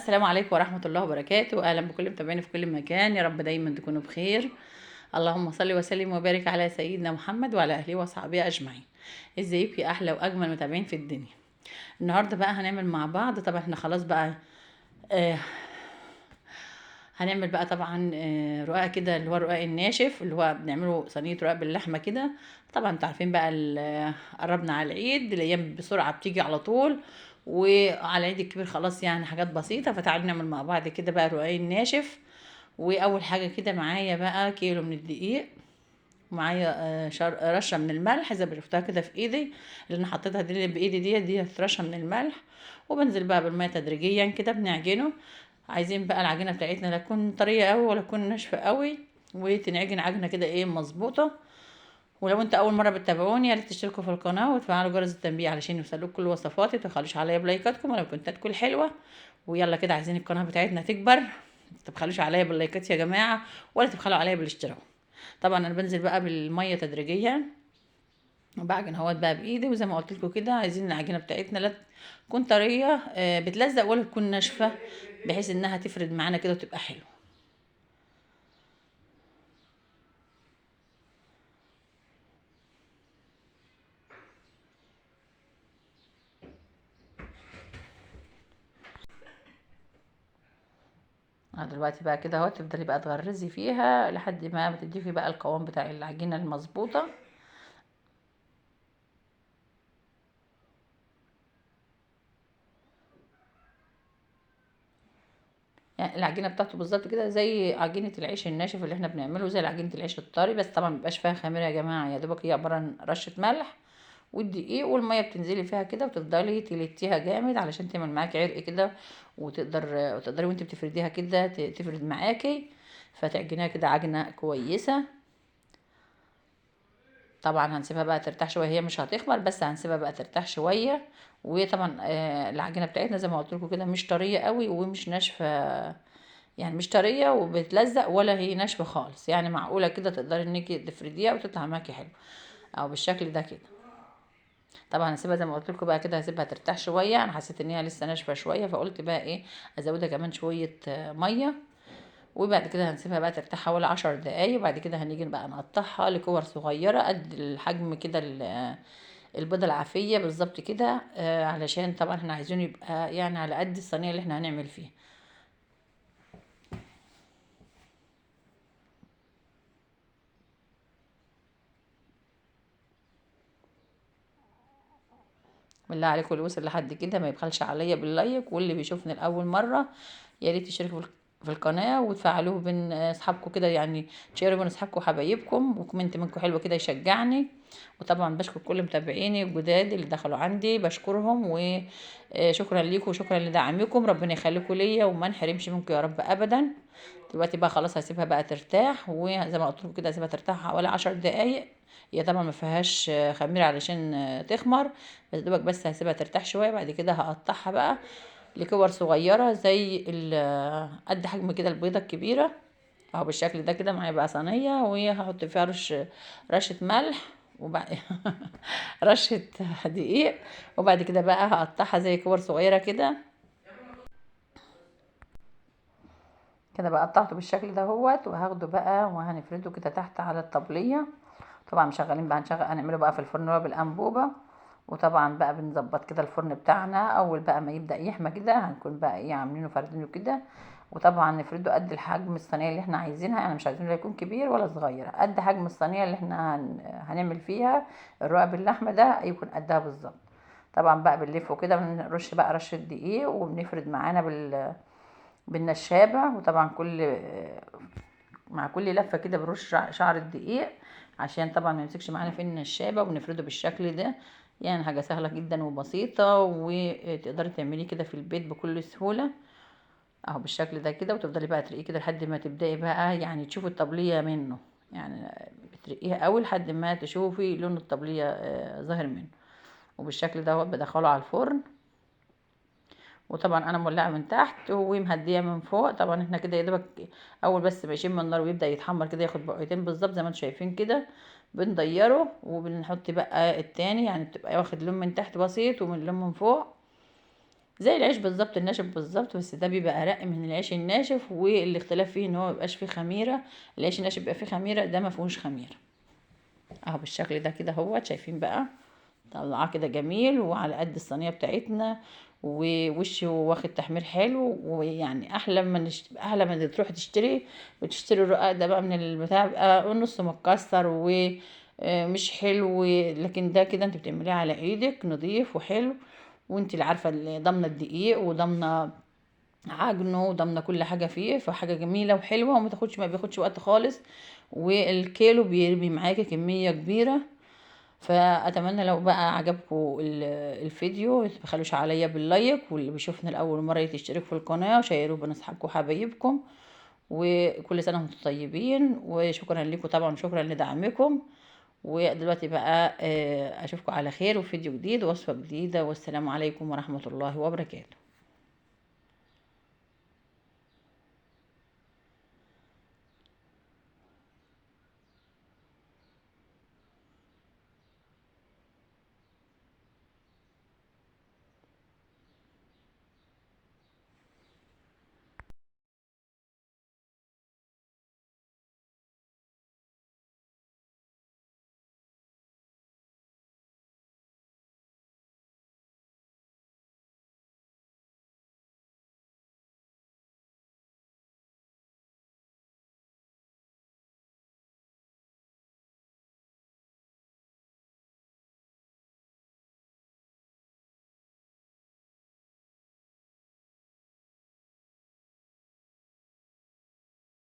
السلام عليكم ورحمة الله وبركاته. أهلا بكل متابعيني في كل مكان، يا رب دايما تكونوا بخير. اللهم صل وسلم وبارك على سيدنا محمد وعلى أهله وصحبه أجمعين. ازيك يا أحلى وأجمل متابعين في الدنيا؟ النهاردة بقى هنعمل مع بعض، طبعا احنا خلاص بقى آه هنعمل بقى طبعا رقاق كده، اللي هو الرقاق الناشف اللي هو بنعمله صينية رقاق باللحمة كده. طبعا انتوا عارفين بقى قربنا على العيد، الأيام بسرعة بتيجي على طول، وعلى العيد الكبير خلاص يعني حاجات بسيطة. فتعالوا نعمل مع بعض كده بقى الرقاق الناشف. واول حاجه كده معايا بقى كيلو من الدقيق، ومعايا رشه من الملح زي ما شفتها كده في ايدي، اللي انا حطيتها دي اللي بايدي دي رشه من الملح. وبنزل بقى بالميه تدريجيا كده بنعجنه. عايزين بقى العجينه بتاعتنا لا تكون طريه قوي ولا تكون ناشفه قوي، وتنعجن عجنه كده ايه مظبوطه. ولو انت اول مره بتتابعوني، يا ريت تشتركوا في القناه وتفعلوا جرس التنبيه علشان يوصلوك كل وصفاتي. متبخلوش عليا بلايكاتكم ولو كنتاتكم الحلوه. ويلا كده عايزين القناه بتاعتنا تكبر، متبخلوش عليا باللايكات يا جماعه، ولا تبخلوا عليا بالاشتراك. طبعا انا بنزل بقى بالميه تدريجيا وبعجن اهوت بقى بايدي، وزي ما قلت لكم كده عايزين العجينه بتاعتنا لا تكون طريه بتلزق، ولا تكون ناشفه، بحيث انها تفرد معانا كده وتبقى حلوه. دلوقتي بقى كده اهو تفضلي بقى تغرزي فيها لحد ما بتضيفي بقى القوام بتاع العجينه المظبوطه. يعني العجينه بتاعته بالظبط كده زي عجينه العيش الناشف اللي احنا بنعمله، زي عجينه العيش الطري، بس طبعا مبيبقاش فيها خميره يا جماعه، يا دوبك هي عباره عن رشه ملح والدقيق والميه بتنزلي فيها كده، وتفضلي تلتيها جامد علشان تعمل معاكي عرق كده. وتقدري وانت بتفرديها كده تفرد معاكي، فتعجنيها كده عجنه كويسه. طبعا هنسيبها بقى ترتاح شويه، هي مش هتخمر بس هنسيبها بقى ترتاح شويه. وطبعا العجينه بتاعتنا زي ما قلت لكم كده مش طريه قوي ومش ناشفه، يعني مش طريه وبتلزق ولا هي ناشفه خالص، يعني معقوله كده تقدري انك تفرديها وتطلع معاكي حلو، او بالشكل ده كده. طبعا هسيبها زي ما قلت لكم بقى كده، هسيبها ترتاح شويه. انا حسيت ان هي لسه ناشفه شويه، فقلت بقى ايه ازودها كمان شويه ميه. وبعد كده هنسيبها بقى ترتاح حوالي 10 دقايق، وبعد كده هنيجي بقى نقطعها لكور صغيره قد الحجم كده البيضه العافيه بالظبط كده، علشان طبعا احنا عايزينه يبقى يعني على قد الصينيه اللي احنا هنعمل فيها. بالله عليكم اللي وصل لحد كده ما يبخلش عليا باللايك، واللي بيشوفني لاول مره يا ريت تشتركوا في القناه وتفعلوه بين اصحابكم كده، يعني تشيروا بين اصحابكم وحبايبكم، وكومنت منكم حلو كده يشجعني. وطبعا بشكر كل متابعيني الجداد اللي دخلوا عندي، بشكرهم وشكرا ليكم وشكرا لدعمكم، ربنا يخليكم ليا وما نحرمش منكم يا رب ابدا. دلوقتي بقى خلاص هسيبها بقى ترتاح، وزي ما قلت لكم كده هسيبها ترتاح حوالي 10 دقايق. هي طبعا ما فيهاش خميره علشان تخمر، بس دوبك بس هسيبها ترتاح شويه. بعد كده هقطعها بقى لكور صغيره زي قد حجم كده البيضه الكبيره اهو بالشكل ده كده. معايا بقى صينيه وهحط فيها رشه ملح وبعد رشه دقيق. وبعد كده بقى هقطعها زي كور صغيره كده. كده بقى قطعته بالشكل ده هوت، وهاخده بقى وهنفرده كده تحت على الطبليه. طبعا مشغلين بقى هنعمله بقى في الفرن اللي هو بالانبوبه. وطبعا بقى بنظبط كده الفرن بتاعنا، اول بقى ما يبدا يحمى كده هنكون بقى ايه عاملينه فردينه كده. وطبعا نفرده قد الحجم الصينيه اللي احنا عايزينها، يعني مش عايزينه لا يكون كبير ولا صغير، قد حجم الصينيه اللي احنا هنعمل فيها الرقاق باللحمه ده يكون قدها بالظبط. طبعا بقى بنلفه كده، بنرش بقى رشه دقيق وبنفرد معانا بالنشابه. وطبعا مع كل لفه كده بنرش شعر الدقيق عشان طبعا ما يمسكش معانا في النشابه، وبنفرده بالشكل ده. يعني حاجه سهله جدا وبسيطه، وتقدري تعمليه كده في البيت بكل سهوله اهو بالشكل ده كده. وتفضلي بقى ترقيه كده لحد ما تبداي بقى يعني تشوفي الطبليه منه، يعني بترقيها قوي لحد ما تشوفي لون الطبليه ظاهر منه. وبالشكل ده بدخله على الفرن. وطبعا انا مولعه من تحت ومهديه من فوق. طبعا احنا كده يا دوبك اول بس ما يشم النار ويبدا يتحمر كده ياخد بقيتين بالظبط زي ما انتم شايفين كده، بنضيره وبنحط بقى التاني، يعني بتبقى واخد لون من تحت بسيط ومن لون من فوق. زي العيش بالظبط الناشف بالظبط، بس ده بيبقى ارق من العيش الناشف، والاختلاف فيه ان هو مبيبقاش فيه خميره. العيش الناشف بيبقى فيه خميره، ده ما فيهوش خميره. اهو بالشكل ده كده اهوت، شايفين بقى؟ طلعاه كده جميل وعلى قد الصينيه بتاعتنا، ووشه واخد تحمير حلو، ويعني احلى ما تروح تشتري، وتشتري الرقاق ده بقى من البتاع بقى نص متكسر ومش حلو. لكن ده كده انت بتعمليه على ايدك نضيف وحلو، وانت اللي عارفه ضامنه الدقيق وضامنه عجنه وضامنه كل حاجه فيه، فحاجه جميله وحلوه ما بياخدش وقت خالص، والكيلو بيرمي معاكي كميه كبيره. فاتمنى لو بقى عجبكم الفيديو متبخلوش عليا باللايك، واللي بيشوفنا لاول مره يشترك في القناه وشيروه بين اصحابكم وحبايبكم. وكل سنه وانتم طيبين، وشكرا لكم طبعا، شكرا لدعمكم. ودلوقتي بقى اشوفكم على خير وفيديو جديد ووصفه جديده، والسلام عليكم ورحمه الله وبركاته.